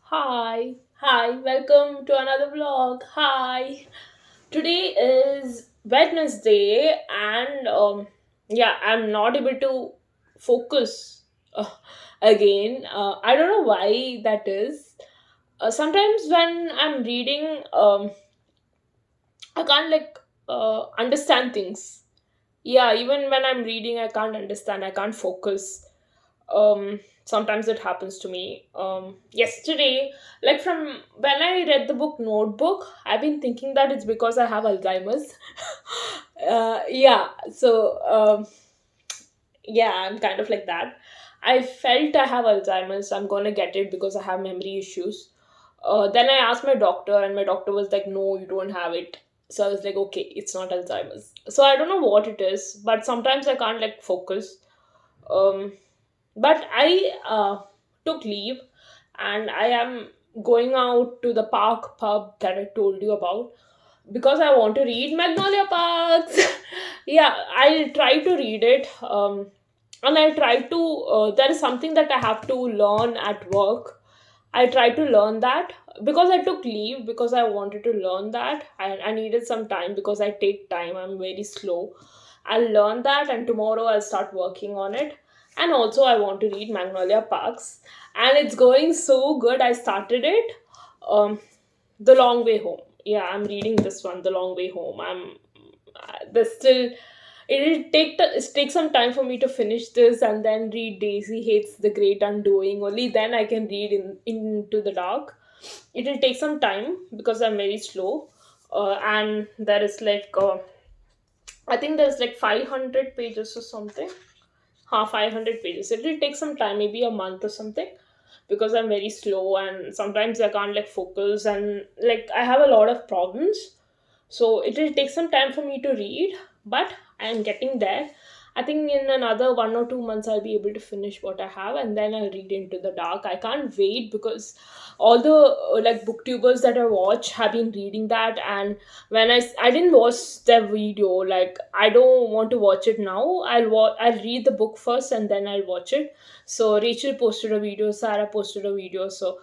Hi, welcome to another vlog. Hi, today is Wednesday, and yeah, I'm not able to focus uh, again. I don't know why that is. Sometimes when I'm reading, I can't understand things. Yeah, even when I'm reading, I can't understand. I can't focus. Sometimes it happens to me. Yesterday, like from when I read the book Notebook, I've been thinking that it's because I have Alzheimer's. Yeah, so yeah, I'm kind of like that. I felt I have Alzheimer's. I'm gonna get it because I have memory issues. Then I asked my doctor, and my doctor was like, "No, you don't have it." So I was like, "Okay, it's not Alzheimer's." So I don't know what it is, but sometimes I can't like focus. Um, but I took leave, and I am going out to the park pub that I told you about because I want to read Magnolia Parks. Yeah, I try to read it. And I try to, there is something that I have to learn at work. I try to learn that because I took leave because I wanted to learn that. I needed some time because I take time. I'm very slow. I'll learn that, and tomorrow I'll start working on it. And also, I want to read Magnolia Parks, and it's going so good. I started it. The Long Way Home. Yeah, I'm reading this one, The Long Way Home. There's still it take some time for me to finish this and then read Daisy Hates the Great Undoing. Only then I can read Into the Dark. It will take some time because I'm very slow. And there is I think there's like 500 pages or something. 500 pages. It will take some time, maybe a month or something, because I'm very slow and sometimes I can't like focus, and like I have a lot of problems. So it will take some time for me to read, but I am getting there. I think in another 1 or 2 months I'll be able to finish what I have, and then I'll read Into the Dark. I can't wait because all the like booktubers that I watch have been reading that, and I didn't watch their video. Like I don't want to watch it now. I'll read the book first and then I'll watch it. So Rachel posted a video, Sarah posted a video, so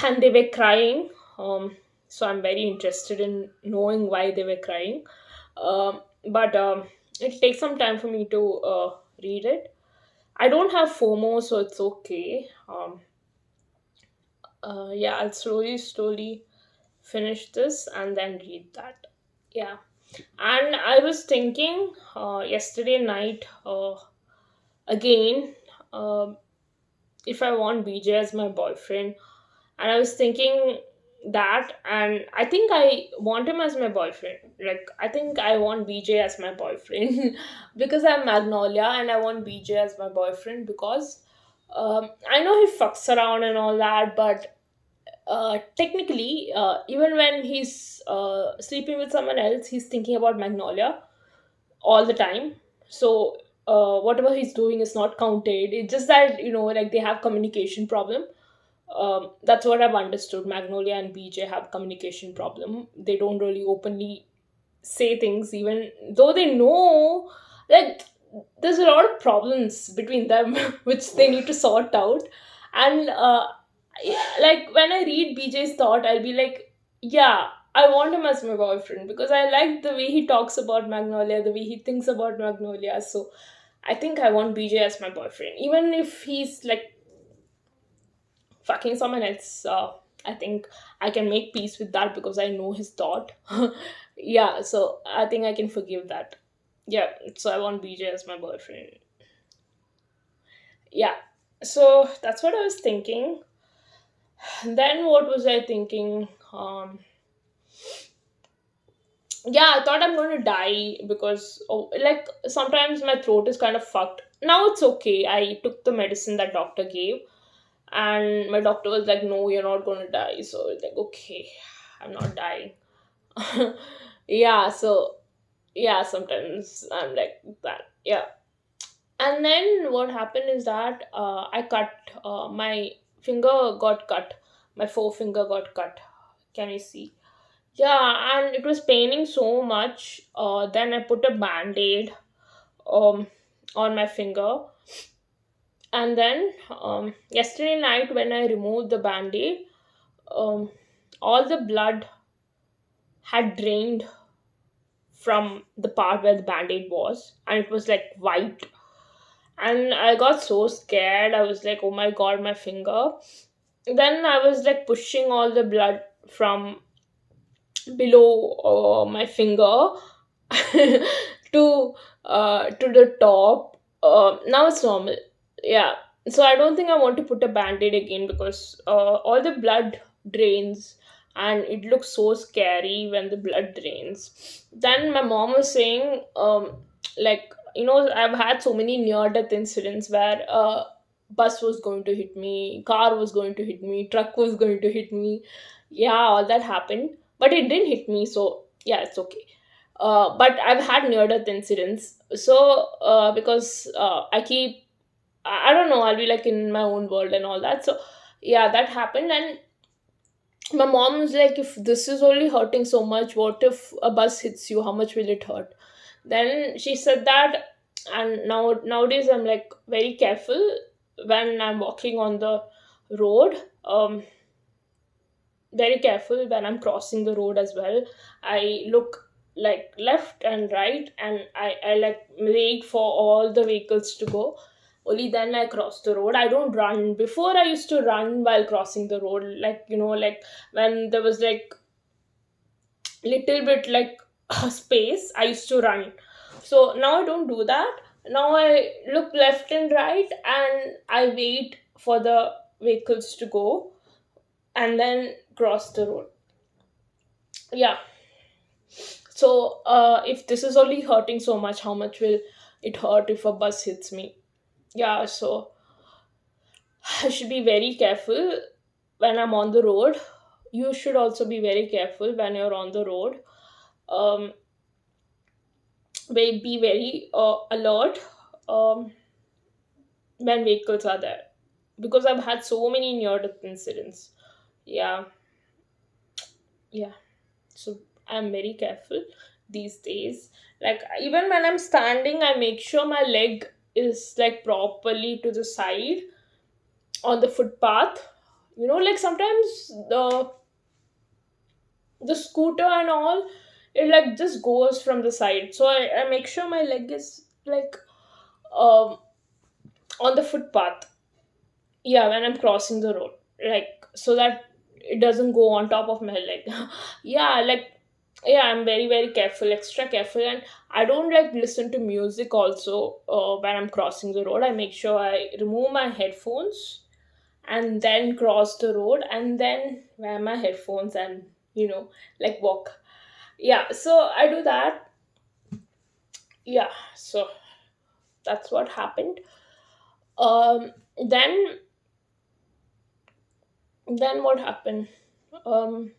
and they were crying. So I'm very interested in knowing why they were crying. But it takes some time for me to read it. I don't have FOMO, so it's okay. Yeah, I'll slowly finish this and then read that. Yeah, and I was thinking yesterday night again. If I want BJ as my boyfriend, and I was thinking that, and I think I want him as my boyfriend. Like I think I want BJ as my boyfriend because I'm Magnolia, and I want BJ as my boyfriend because I know he fucks around and all that, but technically, even when he's sleeping with someone else, he's thinking about Magnolia all the time. So whatever he's doing is not counted. It's just that like they have communication problem. That's what I've understood. Magnolia and BJ have communication problem. They don't really openly say things, even though they know that there's a lot of problems between them, which they need to sort out. And like when I read BJ's thought, I'll be like, yeah, I want him as my boyfriend because I like the way he talks about Magnolia, the way he thinks about Magnolia. So I think I want BJ as my boyfriend, even if he's like fucking someone else. I think I can make peace with that because I know his thought. Yeah, so I think I can forgive that. Yeah, so I want BJ as my boyfriend. Yeah, so that's what I was thinking. Then what was I thinking? Yeah, I thought I'm going to die because like sometimes my throat is kind of fucked. Now it's okay. I took the medicine that doctor gave, and my doctor was like, "No, you're not going to die." So it's like, okay, I'm not dying. Yeah, so yeah, sometimes I'm like that. Yeah. And then what happened is that I cut my finger got cut. My forefinger got cut. Can you see? Yeah, and it was paining so much. Then I put a band-aid um on my finger, And then yesterday night when I removed the band-aid, um, all the blood had drained from the part where the band-aid was, and it was like white. And I got so scared. I was like, oh my god, my finger. Then I was like pushing all the blood from below my finger to the top. Now it's normal. Yeah. So I don't think I want to put a band-aid again, because all the blood drains, and it looks so scary when the blood drains. Then my mom was saying, like, I've had so many near-death incidents where bus was going to hit me, car was going to hit me, truck was going to hit me. Yeah, all that happened, but it didn't hit me, so yeah, it's okay. But I've had near death incidents. So because I don't know, I'll be like in my own world and all that. So yeah, that happened. And my mom was like, if this is only hurting so much, what if a bus hits you? How much will it hurt? Then she said that. And nowadays I'm like very careful when I'm walking on the road. Very careful when I'm crossing the road as well. I look like left and right, and I like wait for all the vehicles to go. Only then I cross the road. I don't run. Before I used to run while crossing the road, like like when there was like little bit like space, I used to run. So now I don't do that. Now I look left and right, and I wait for the vehicles to go, and then cross the road. Yeah. So, if this is only hurting so much, how much will it hurt if a bus hits me? Yeah, so I should be very careful when I'm on the road. You should also be very careful when you're on the road. Um, be very alert when vehicles are there, because I've had so many near-death incidents. Yeah, yeah. So I'm very careful these days. Like even when I'm standing, I make sure my leg is like properly to the side on the footpath. Like sometimes the scooter and all, it like just goes from the side, so I make sure my leg is like um on the footpath. Yeah, when I'm crossing the road, like so that it doesn't go on top of my leg. Yeah, like, yeah, I'm very very careful, extra careful. And I don't like listen to music also when I'm crossing the road. I make sure I remove my headphones and then cross the road, and then wear my headphones and like walk. Yeah, so I do that. Yeah, so that's what happened. um then what happened? um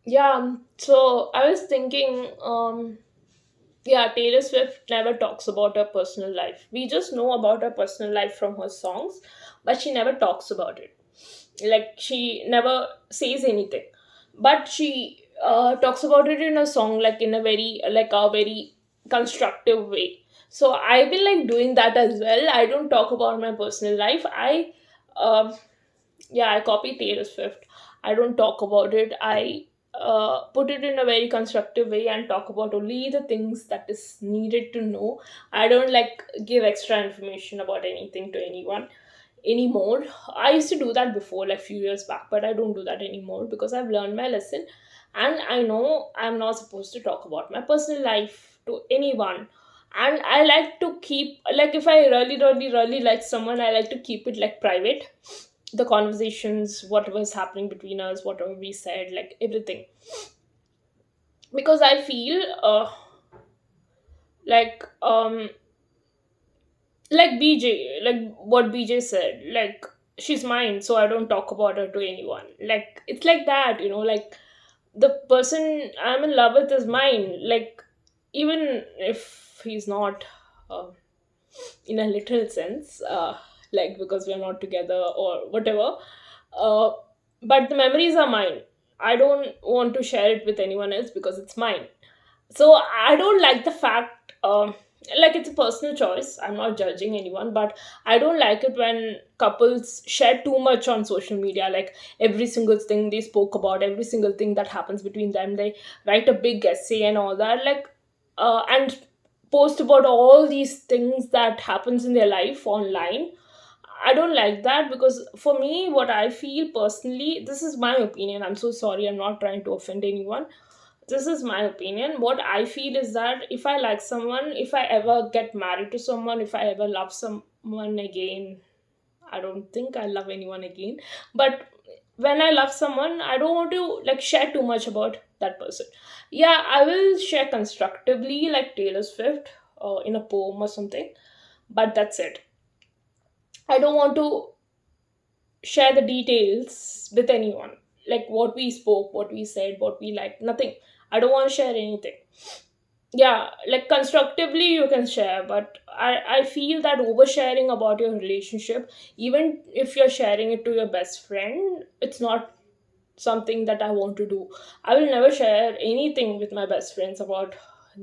Yeah, so I was thinking, yeah, Taylor Swift never talks about her personal life. We just know about her personal life from her songs, but she never talks about it. Like, she never says anything. But she talks about it in a song, like in a very constructive way. So I've been like doing that as well. I don't talk about my personal life. Um yeah, I copy Taylor Swift. I don't talk about it. I put it in a very constructive way and talk about only the things that is needed to know. I don't like give extra information about anything to anyone anymore. I used to do that before, like few years back, but I don't do that anymore because I've learned my lesson, and I know I'm not supposed to talk about my personal life to anyone. And I like to keep, like, if I really really really like someone, I like to keep it like private, the conversations, what was happening between us, whatever we said, like everything. Because I feel like like BJ, like what BJ said, like she's mine, so I don't talk about her to anyone. Like it's like that, like the person I'm in love with is mine. Like even if he's not uh, in a literal sense, like because we're not together or whatever, uh, but the memories are mine. I don't want to share it with anyone else because it's mine. So I don't like the fact, like it's a personal choice, I'm not judging anyone, but I don't like it when couples share too much on social media, like every single thing they spoke about, every single thing that happens between them, they write a big essay and all that, like and post about all these things that happens in their life online. I don't like that, because for me, what I feel personally, this is my opinion, I'm so sorry, I'm not trying to offend anyone, this is my opinion. What I feel is that if I like someone, if I ever get married to someone, if I ever love someone again, I don't think I love anyone again, but when I love someone, I don't want to like share too much about that person. Yeah, I will share constructively, like Taylor Swift, in a poem or something, but that's it. I don't want to share the details with anyone, like what we spoke, what we said, what we liked, nothing. I don't want to share anything. Yeah, like constructively you can share, but I feel that oversharing about your relationship, even if you're sharing it to your best friend, it's not something that I want to do. I will never share anything with my best friends about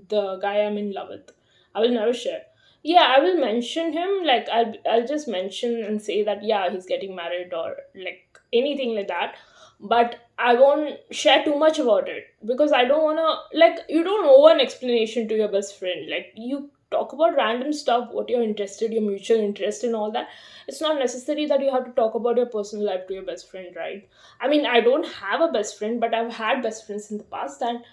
the guy I'm in love with. I will never share. Yeah, I will mention him, like I'll just mention and say that yeah, he's getting married or like anything like that. But I won't share too much about it, because I don't wanna, like, you don't owe an explanation to your best friend. Like, you talk about random stuff, what you're interested, your mutual interest and all that. It's not necessary that you have to talk about your personal life to your best friend, right? I mean, I don't have a best friend, but I've had best friends in the past, and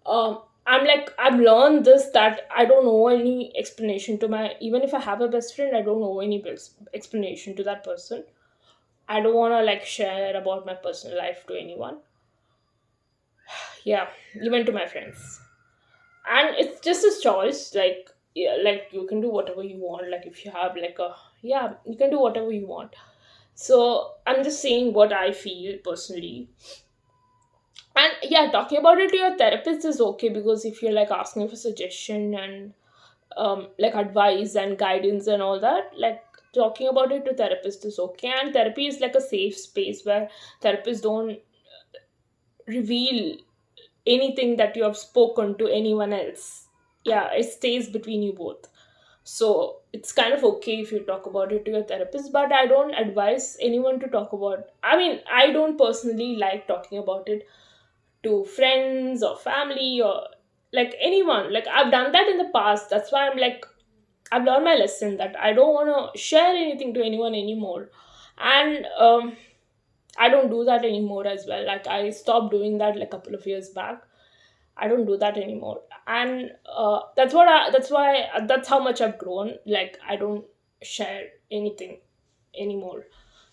I'm like, I've learned this, that I don't owe any explanation to my, even if I have a best friend, I don't owe any explanation to that person. I don't want to like share about my personal life to anyone. Yeah, even to my friends. And it's just a choice. Like, yeah, like you can do whatever you want. Like, if you have like a, yeah, you can do whatever you want. So I'm just saying what I feel personally. And yeah, talking about it to your therapist is okay, because if you're like asking for suggestion and like advice and guidance and all that, like talking about it to therapist is okay. And therapy is like a safe space where therapists don't reveal anything that you have spoken to anyone else. Yeah, it stays between you both. So it's kind of okay if you talk about it to your therapist, but I don't advise anyone to talk about, I mean, I don't personally like talking about it to friends or family or like anyone. Like, I've done that in the past, that's why I'm like, I've learned my lesson that I don't want to share anything to anyone anymore. And I don't do that anymore as well. Like, I stopped doing that like a couple of years back. I don't do that anymore. And that's why that's how much I've grown. Like, I don't share anything anymore.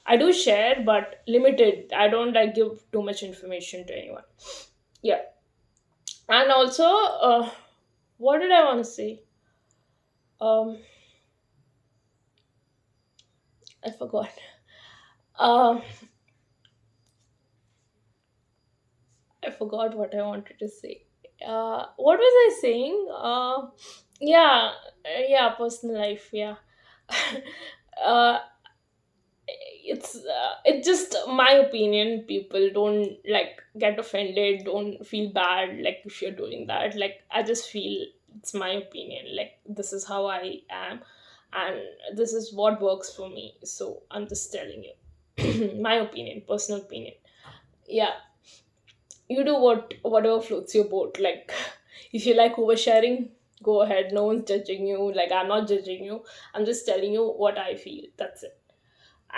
I do share, but limited. I don't like give too much information to anyone. Yeah. And also, what did I want to say? Um, I forgot. Um, I forgot what I wanted to say. What was I saying? Yeah, yeah, personal life. Yeah. uh, it's just my opinion. People don't like get offended, don't feel bad like if you're doing that. Like, I just feel it's my opinion, like this is how I am, and this is what works for me, so I'm just telling you my opinion, personal opinion. Yeah, you do whatever floats your boat. Like, if you like oversharing, go ahead, no one's judging you. Like, I'm not judging you, I'm just telling you what I feel, that's it.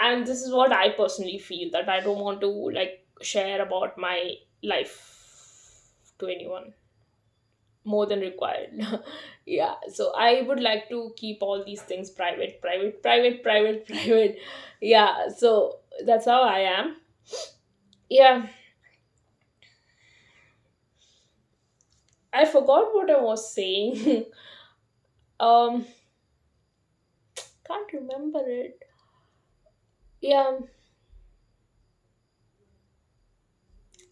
And this is what I personally feel, that I don't want to like share about my life to anyone more than required. Yeah, so I would like to keep all these things private, private, private, private, private. Yeah, so that's how I am. Yeah, I forgot what I was saying. um can't remember it. Yeah,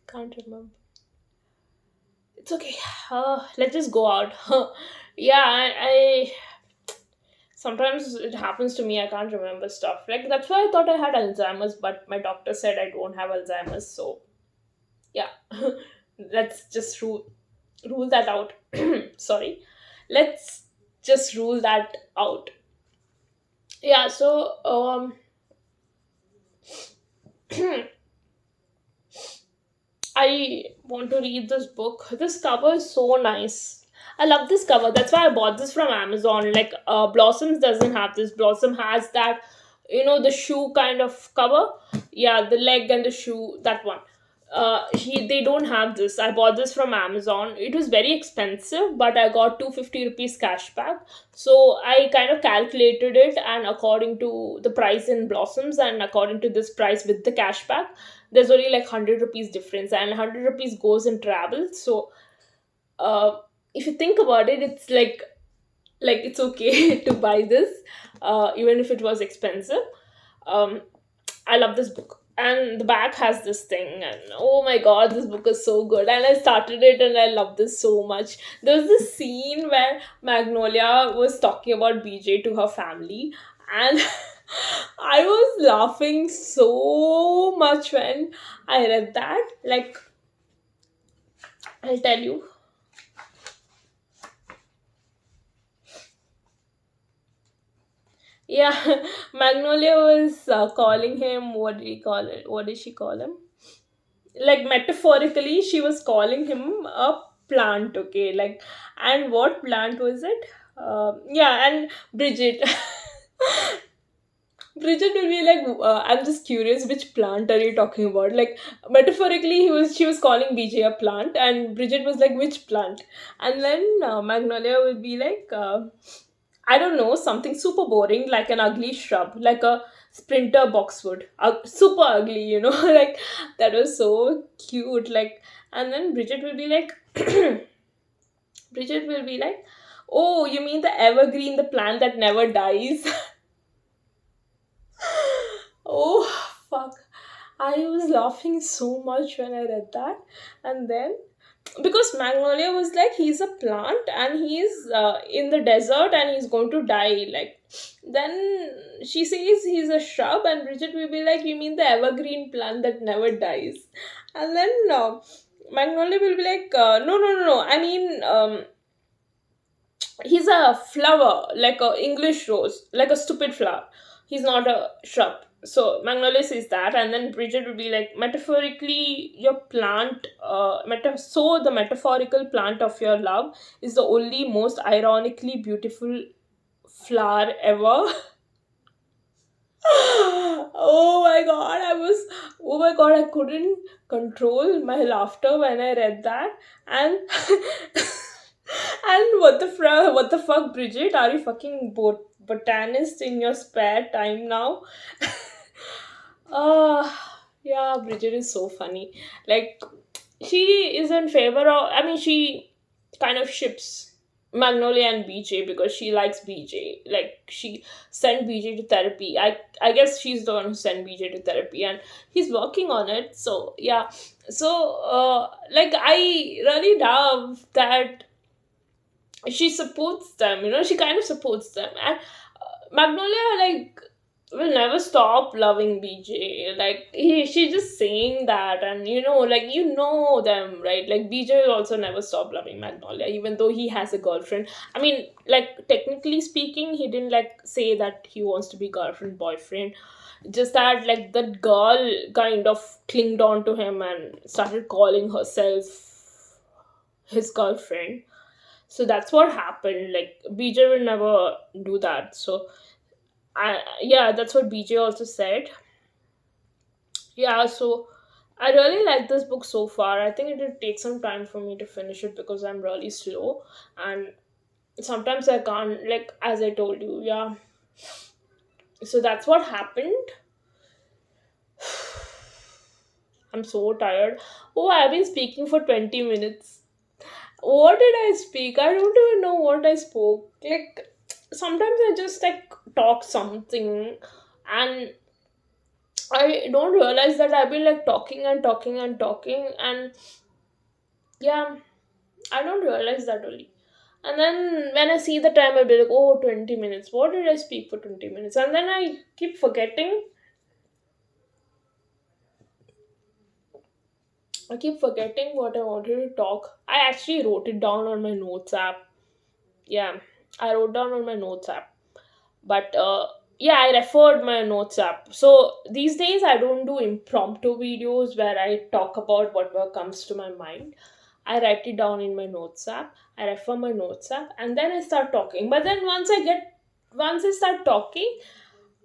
can't remember. It's okay. Let's just go out. Yeah, I sometimes it happens to me, I can't remember stuff. Like, that's why I thought I had Alzheimer's, but my doctor said I don't have Alzheimer's. So yeah, let's just rule that out. Sorry. Let's just rule that out. Yeah, so I want to read this book. This cover is so nice. I love this cover. That's why I bought this from Amazon. Like Blossoms doesn't have this. Blossom has that, the shoe kind of cover. Yeah, the leg and the shoe, that one. They don't have this. I bought this from Amazon. It was very expensive, but I got 250 rupees cash back. So I kind of calculated it, and according to the price in Blossoms and according to this price with the cashback, there's only like 100 rupees difference, and 100 rupees goes in travel. So uh, if you think about it, it's like it's okay to buy this, even if it was expensive. um, I love this book, and the back has this thing, and oh my god, this book is so good. And I started it, and I love this so much. There was this scene where Magnolia was talking about BJ to her family, and I was laughing so much when I read that. Like, I'll tell you. Yeah, Magnolia was calling him. What did he call it? What did she call him? Like metaphorically, she was calling him a plant. Okay, like, and what plant was it? Yeah, and Bridget. Bridget will be like, I'm just curious, which plant are you talking about? Like, metaphorically, she was calling BJ a plant, and Bridget was like, which plant? And then Magnolia will be like, I don't know, something super boring, like an ugly shrub, like a sprinter boxwood, super ugly, like that was so cute. Like, and then Bridget will be like, Bridget will be like, oh, you mean the evergreen, the plant that never dies? Oh, fuck. I was laughing so much when I read that. And then, because Magnolia was like, he's a plant and he's in the desert and he's going to die. Like, then she says he's a shrub, and Bridget will be like, you mean the evergreen plant that never dies? And then Magnolia will be like, no, no, no, no. I mean, he's a flower, like a English rose, like a stupid flower. He's not a shrub. So Magnolia says that, and then Bridget would be like, metaphorically, your plant, so the metaphorical plant of your love is the only most ironically beautiful flower ever. Oh my god, oh my god, I couldn't control my laughter when I read that. And and what the fuck, Bridget, are you fucking botanist in your spare time now? uh yeah, Bridget is so funny. Like, she is in favor of, I mean, she kind of ships Magnolia and BJ because she likes BJ. Like, she sent BJ to therapy. I guess she's the one who sent BJ to therapy, and he's working on it. So yeah. So like, I really love that she supports them. She kind of supports them, and Magnolia, like, will never stop loving BJ. Like, she's just saying that, and like, them, right? Like, BJ will also never stop loving Magnolia, even though he has a girlfriend. I mean, like, technically speaking, he didn't like say that he wants to be girlfriend boyfriend. Just that, like, that girl kind of clinged on to him and started calling herself his girlfriend. So that's what happened. Like, BJ will never do that. So yeah, that's what BJ also said. Yeah, so I really like this book so far. I think it will take some time for me to finish it because I'm really slow, and sometimes I can't, like, as I told you. Yeah, so that's what happened. I'm so tired. Oh, I've been speaking for 20 minutes. What did I speak? I don't even know what I spoke. Like, sometimes I just like talk something, and I don't realize that I've been like talking and talking and talking, and yeah, I don't realize that only. And then when I see the time, I'll be like, oh, 20 minutes. What did I speak for 20 minutes? And then I keep forgetting. I keep forgetting what I wanted to talk. I actually wrote it down on my notes app. Yeah. I wrote down on my notes app. But yeah, I referred my notes app. So these days I don't do impromptu videos where I talk about whatever comes to my mind. I write it down in my notes app. I refer my notes app, and then I start talking. But then once I start talking,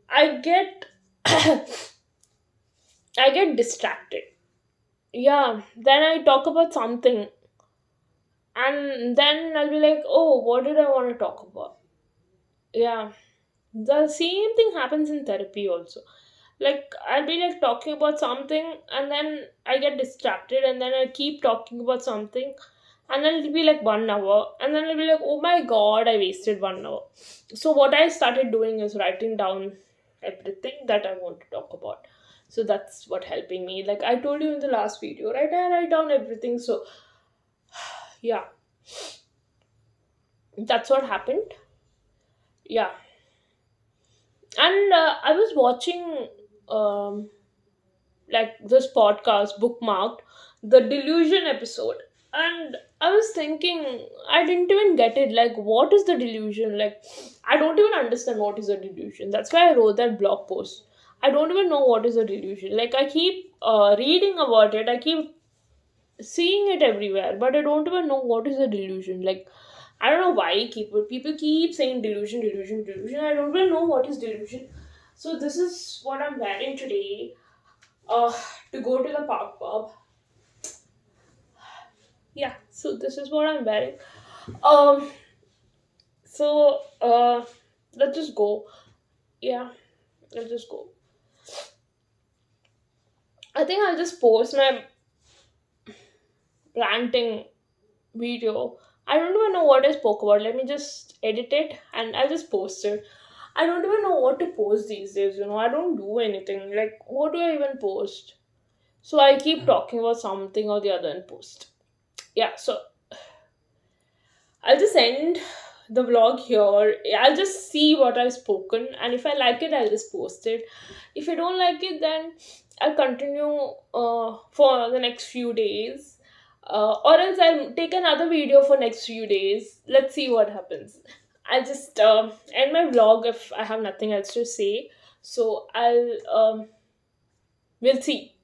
I get I get distracted. Yeah, then I talk about something, and then I'll be like, oh, what did I want to talk about? Yeah, the same thing happens in therapy also. Like, I'll be like talking about something, and then I get distracted, and then I keep talking about something, and then it'll be like 1 hour, and then I'll be like, oh my god, I wasted 1 hour. So what I started doing is writing down everything that I want to talk about. So that's what helping me. Like I told you in the last video, right? I write down everything. So yeah, that's what happened. Yeah. And I was watching um like this podcast bookmarked, the delusion episode, and I was thinking, I didn't even get it. Like, what is the delusion? Like, I don't even understand what is a delusion. That's why I wrote that blog post. I don't even know what is a delusion. Like, I keep reading about it, I keep seeing it everywhere, but I don't even know what is a delusion. Like, I don't know why people keep saying delusion, delusion, delusion. I don't even know what is delusion. So this is what I'm wearing today, uh, to go to the park pub. Yeah, so this is what I'm wearing. Um, so let's just go. Yeah, let's just go. I think I'll just post my ranting video. I don't even know what I spoke about. Let me just edit it and I'll just post it. I don't even know what to post these days, I don't do anything. Like, what do I even post? So I keep talking about something or the other and post. Yeah, so I'll just end the vlog here. I'll just see what I've spoken, and if I like it, I'll just post it. If I don't like it, then I'll continue for the next few days, or else I'll take another video for next few days. Let's see what happens. I'll just end my vlog if I have nothing else to say. So we'll see.